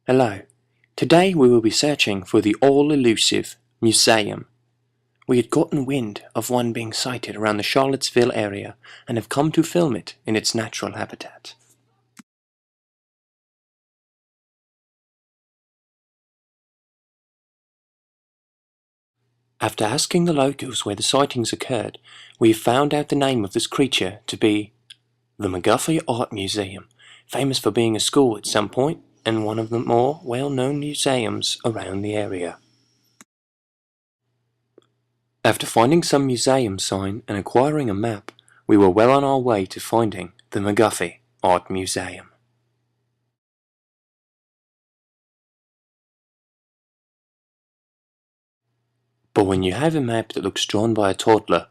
Hello. Today we will be searching for the all-elusive museum. We had gotten wind of one being sighted around the Charlottesville area and have come to film it in its natural habitat. After asking the locals where the sightings occurred, we have found out the name of this creature to be the McGuffey Art Museum, famous for being a school at some point and one of the more well-known museums around the area. After finding some museum sign and acquiring a map, we were well on our way to finding the McGuffey Art Museum. But when you have a map that looks drawn by a toddler,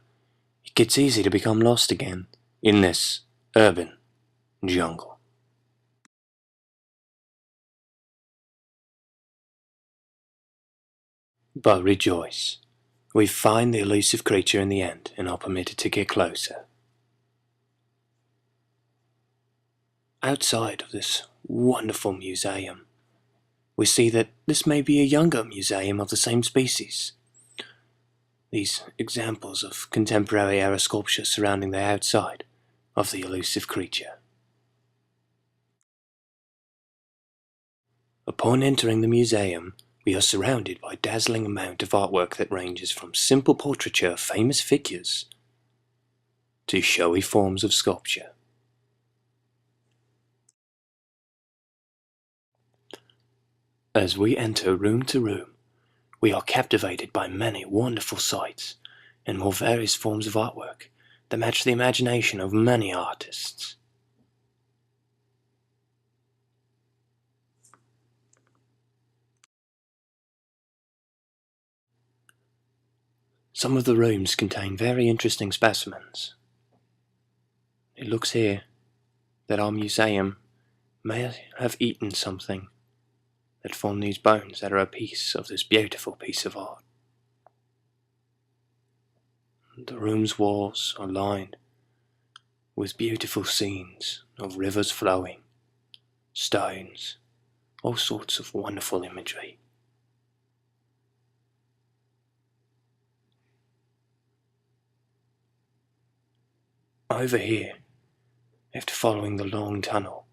it gets easy to become lost again in this urban jungle. But rejoice, we find the elusive creature in the end and are permitted to get closer. Outside of this wonderful museum, we see that this may be a younger museum of the same species. These examples of contemporary era sculpture surrounding the outside of the elusive creature. Upon entering the museum, we are surrounded by a dazzling amount of artwork that ranges from simple portraiture of famous figures to showy forms of sculpture. As we enter room to room, we are captivated by many wonderful sights and more various forms of artwork that match the imagination of many artists. Some of the rooms contain very interesting specimens. It looks here that our museum may have eaten something that formed these bones that are a piece of this beautiful piece of art. The room's walls are lined with beautiful scenes of rivers flowing, stones, all sorts of wonderful imagery. Over here, after following the long tunnel,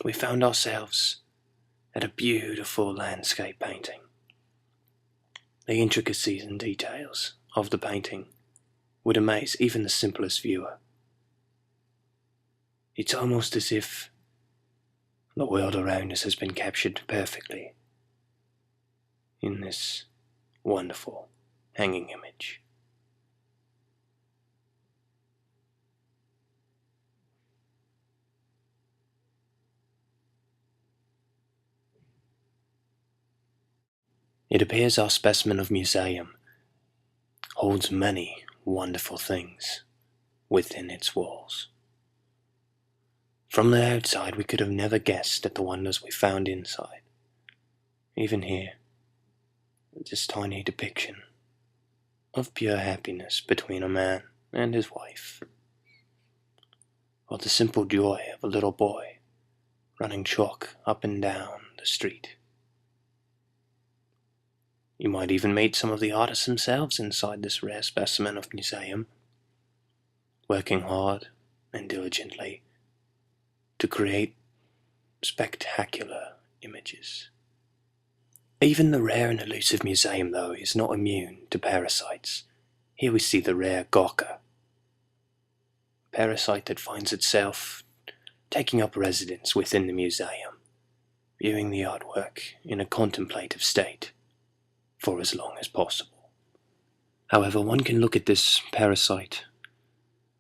we found ourselves at a beautiful landscape painting. The intricacies and details of the painting would amaze even the simplest viewer. It's almost as if the world around us has been captured perfectly in this wonderful hanging image. It appears our specimen of museum holds many wonderful things within its walls. From the outside we could have never guessed at the wonders we found inside. Even here, this tiny depiction of pure happiness between a man and his wife, or the simple joy of a little boy running chalk up and down the street. You might even meet some of the artists themselves inside this rare specimen of museum, working hard and diligently to create spectacular images. Even the rare and elusive museum, though, is not immune to parasites. Here we see the rare gawker, a parasite that finds itself taking up residence within the museum, viewing the artwork in a contemplative state for as long as possible. However, one can look at this parasite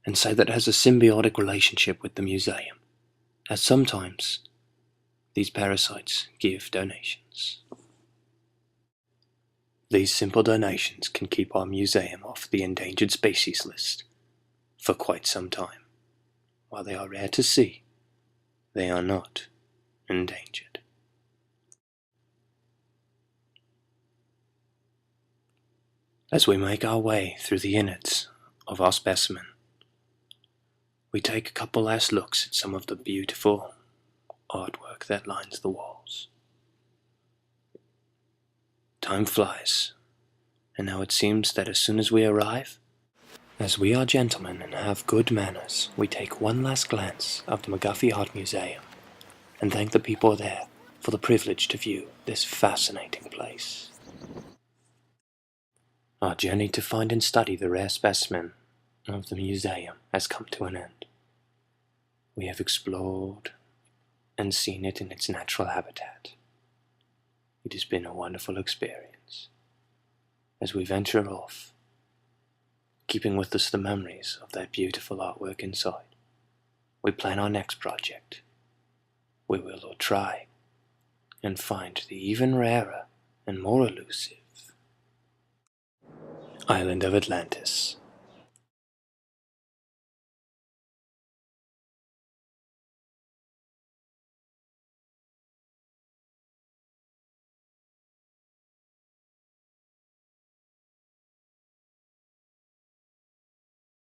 and say that it has a symbiotic relationship with the museum, as sometimes these parasites give donations. These simple donations can keep our museum off the endangered species list for quite some time. While they are rare to see, they are not endangered. As we make our way through the innards of our specimen, we take a couple last looks at some of the beautiful artwork that lines the walls. Time flies, and now it seems that as soon as we arrive, as we are gentlemen and have good manners, we take one last glance of the McGuffey Art Museum and thank the people there for the privilege to view this fascinating place. Our journey to find and study the rare specimen of the museum has come to an end. We have explored and seen it in its natural habitat. It has been a wonderful experience. As we venture off, keeping with us the memories of that beautiful artwork inside, we plan our next project. We will try and find the even rarer and more elusive island of Atlantis.